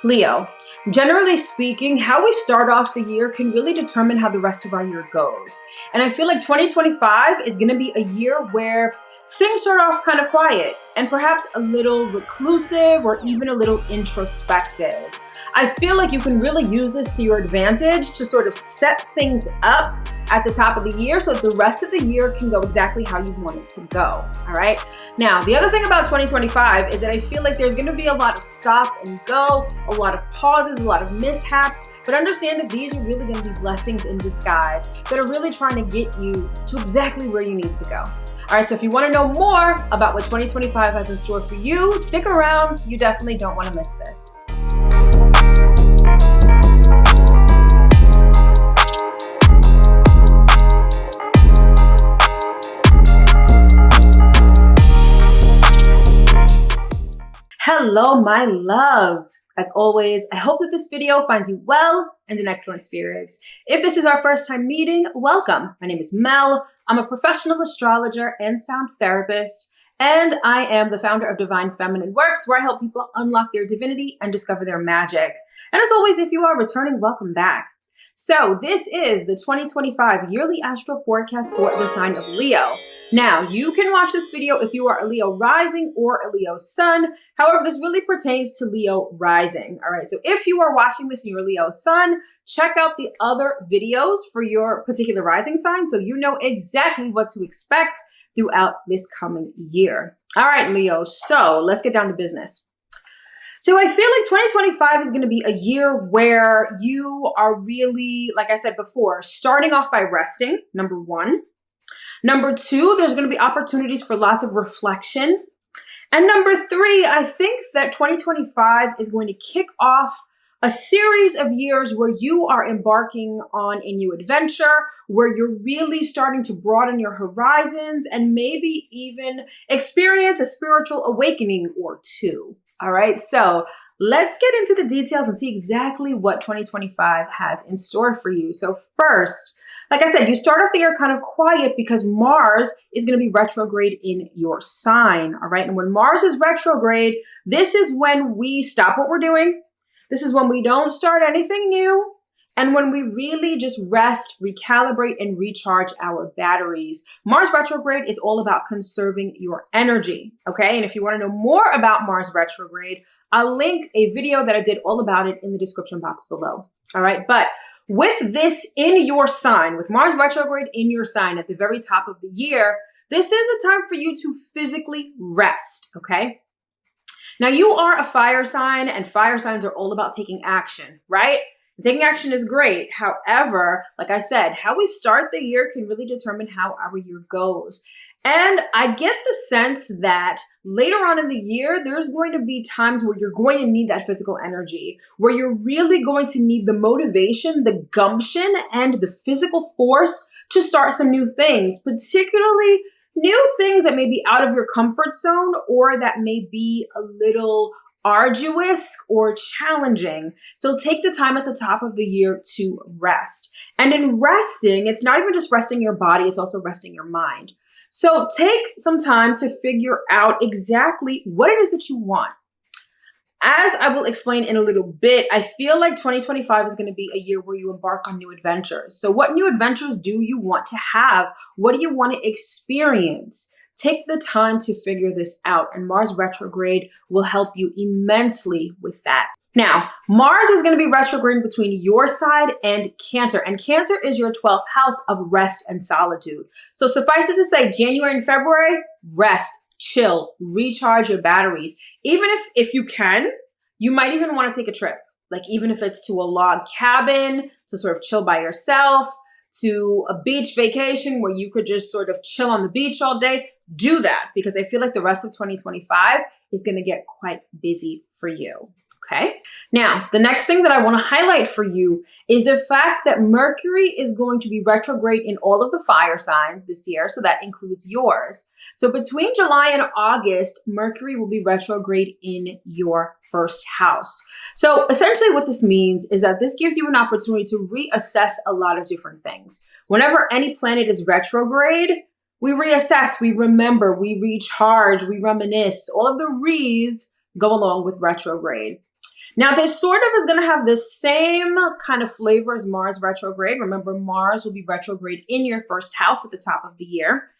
Leo, generally speaking, how we start off the year can really determine how the rest of our year goes. And I feel like 2025 is going to be a year where things start off kind of quiet and perhaps a little reclusive or even a little introspective. I feel like you can really use this to your advantage to sort of set things up at the top of the year so that the rest of the year can go exactly how you want it to go. All right. Now, the other thing about 2025 is that I feel like there's going to be a lot of stop and go, a lot of pauses, a lot of mishaps, but understand that these are really going to be blessings in disguise that are really trying to get you to exactly where you need to go. All right, so if you want to know more about what 2025 has in store for you, stick around. You definitely don't want to miss this. Hello, my loves. As always, I hope that this video finds you well and in excellent spirits. If this is our first time meeting, welcome. My name is Mel. I'm a professional astrologer and sound therapist, and I am the founder of Divine Feminine Works, where I help people unlock their divinity and discover their magic. And as always, if you are returning, welcome back. So this is the 2025 yearly astro forecast for the sign of Leo. Now, you can watch this video if you are a Leo rising or a Leo sun. However, this really pertains to Leo rising. All right, so if you are watching this and you're a Leo sun, check out the other videos for your particular rising sign so you know exactly what to expect throughout this coming year. All right, Leo, so let's get down to business. So I feel like 2025 is going to be a year where you are really, like I said before, starting off by resting, number one. Number two, there's going to be opportunities for lots of reflection. And number three, I think that 2025 is going to kick off a series of years where you are embarking on a new adventure, where you're really starting to broaden your horizons and maybe even experience a spiritual awakening or two. All right, so let's get into the details and see exactly what 2025 has in store for you. So first, like I said, you start off the year kind of quiet because Mars is going to be retrograde in your sign. All right, and when Mars is retrograde, this is when we stop what we're doing. This is when we don't start anything new. And when we really just rest, recalibrate, and recharge our batteries. Mars retrograde is all about conserving your energy, okay? And if you want to know more about Mars retrograde, I'll link a video that I did all about it in the description box below, all right? But with this in your sign, with Mars retrograde in your sign at the very top of the year, this is a time for you to physically rest, okay? Now, you are a fire sign, and fire signs are all about taking action, right? Taking action is great. However, like I said, how we start the year can really determine how our year goes. And I get the sense that later on in the year, there's going to be times where you're going to need that physical energy, where you're really going to need the motivation, the gumption, and the physical force to start some new things, particularly new things that may be out of your comfort zone or that may be a little arduous or challenging. So take the time at the top of the year to rest. And in resting, it's not even just resting your body, it's also resting your mind. So take some time to figure out exactly what it is that you want. As I will explain in a little bit, I feel like 2025 is going to be a year where you embark on new adventures. So what new adventures do you want to have? What do you want to experience? Take the time to figure this out, and Mars retrograde will help you immensely with that. Now, Mars is going to be retrograde between your side and Cancer is your 12th house of rest and solitude. So suffice it to say, January and February, rest, chill, recharge your batteries. Even if you can, you might even want to take a trip, like even if it's to a log cabin to sort of chill by yourself, to a beach vacation where you could just sort of chill on the beach all day. Do that, because I feel like the rest of 2025 is going to get quite busy for you. Okay. Now, the next thing that I want to highlight for you is the fact that Mercury is going to be retrograde in all of the fire signs this year. So that includes yours. So between July and August, Mercury will be retrograde in your first house. So essentially what this means is that this gives you an opportunity to reassess a lot of different things. Whenever any planet is retrograde, we reassess, we remember, we recharge, we reminisce. All of the re's go along with retrograde. Now, this sort of is going to have the same kind of flavor as Mars retrograde. Remember, Mars will be retrograde in your first house at the top of the year.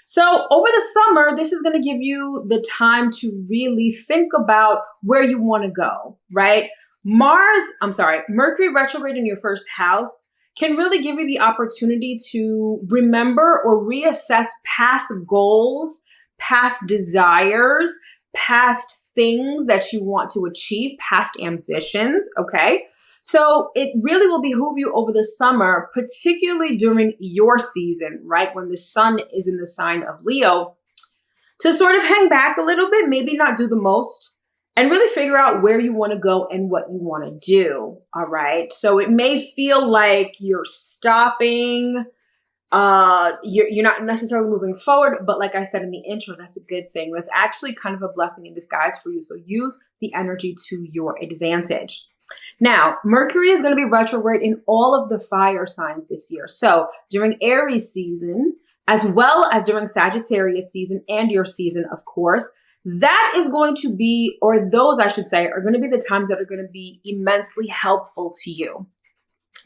So over the summer, this is going to give you the time to really think about where you want to go, right? Mercury retrograde in your first house can really give you the opportunity to remember or reassess past goals, past desires, past things that you want to achieve, past ambitions, okay? So it really will behoove you over the summer, particularly during your season, right? When the sun is in the sign of Leo, to sort of hang back a little bit, maybe not do the most, and really figure out where you want to go and what you want to do, all right? So it may feel like you're stopping, you're not necessarily moving forward, but like I said in the intro, that's a good thing. That's actually kind of a blessing in disguise for you. So use the energy to your advantage. Now, Mercury is going to be retrograde in all of the fire signs this year. So during Aries season, as well as during Sagittarius season and your season, of course, that is going to be, or those I should say, are going to be the times that are going to be immensely helpful to you.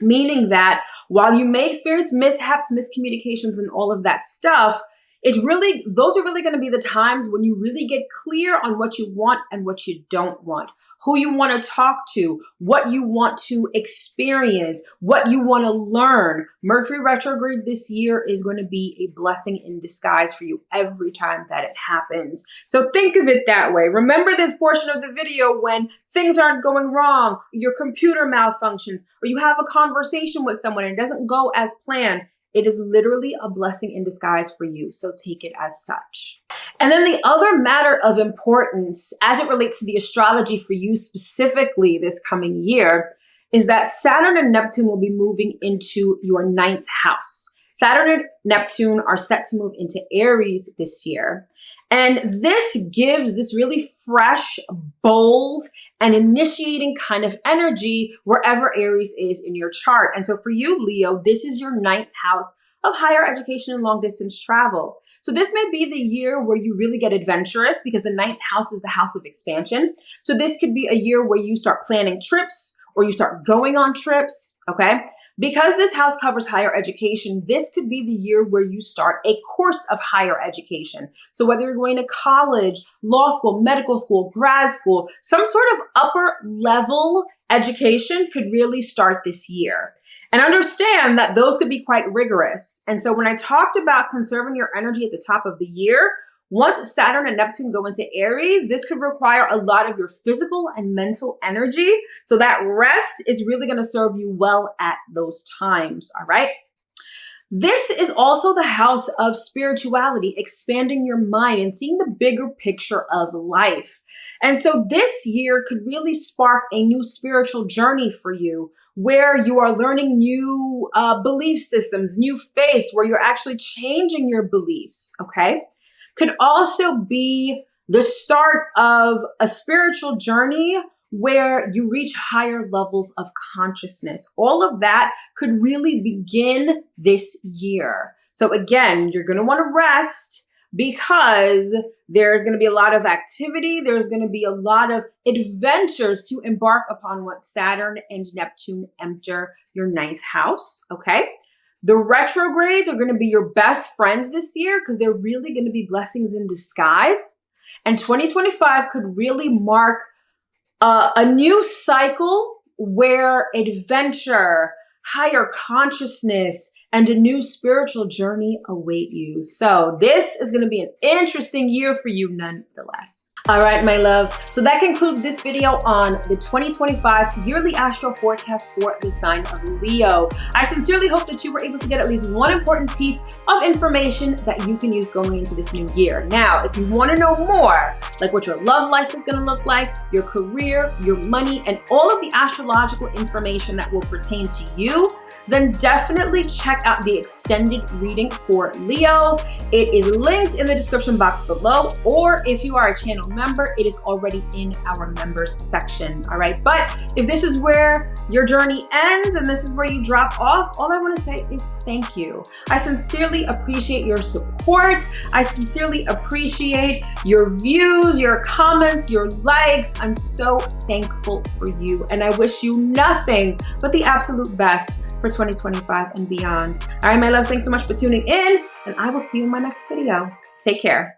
Meaning that while you may experience mishaps, miscommunications, and all of that stuff, those are really going to be the times when you really get clear on what you want and what you don't want, who you want to talk to, what you want to experience, what you want to learn. Mercury retrograde this year is going to be a blessing in disguise for you every time that it happens. So think of it that way. Remember this portion of the video when things aren't going wrong, your computer malfunctions, or you have a conversation with someone and it doesn't go as planned. It is literally a blessing in disguise for you, so take it as such. And then the other matter of importance as it relates to the astrology for you specifically this coming year is that Saturn and Neptune will be moving into your 9th house. Saturn and Neptune are set to move into Aries this year. And this gives this really fresh, bold, and initiating kind of energy wherever Aries is in your chart. And so for you, Leo, this is your 9th house of higher education and long distance travel. So this may be the year where you really get adventurous because the 9th house is the house of expansion. So this could be a year where you start planning trips or you start going on trips, okay? Because this house covers higher education, this could be the year where you start a course of higher education. So whether you're going to college, law school, medical school, grad school, some sort of upper level education could really start this year. And understand that those could be quite rigorous. And so when I talked about conserving your energy at the top of the year, once Saturn and Neptune go into Aries, this could require a lot of your physical and mental energy. So that rest is really going to serve you well at those times, all right? This is also the house of spirituality, expanding your mind and seeing the bigger picture of life. And so this year could really spark a new spiritual journey for you where you are learning new belief systems, new faiths, where you're actually changing your beliefs, okay? Could also be the start of a spiritual journey where you reach higher levels of consciousness. All of that could really begin this year. So again, you're going to want to rest because there's going to be a lot of activity. There's going to be a lot of adventures to embark upon once Saturn and Neptune enter your 9th house, okay? The retrogrades are going to be your best friends this year because they're really going to be blessings in disguise. And 2025 could really mark a new cycle where adventure, higher consciousness, and a new spiritual journey await you. So this is going to be an interesting year for you nonetheless. All right, my loves. So that concludes this video on the 2025 yearly astro forecast for the sign of Leo. I sincerely hope that you were able to get at least one important piece of information that you can use going into this new year. Now, if you want to know more, like what your love life is going to look like, your career, your money, and all of the astrological information that will pertain to you, then definitely check out the extended reading for Leo. It is linked in the description box below, or if you are a channel member, it is already in our members section, all right? But if this is where your journey ends and this is where you drop off, all I wanna say is thank you. I sincerely appreciate your support. I sincerely appreciate your views, your comments, your likes. I'm so thankful for you, and I wish you nothing but the absolute best for 2025 and beyond. All right, my loves, thanks so much for tuning in, and I will see you in my next video. Take care.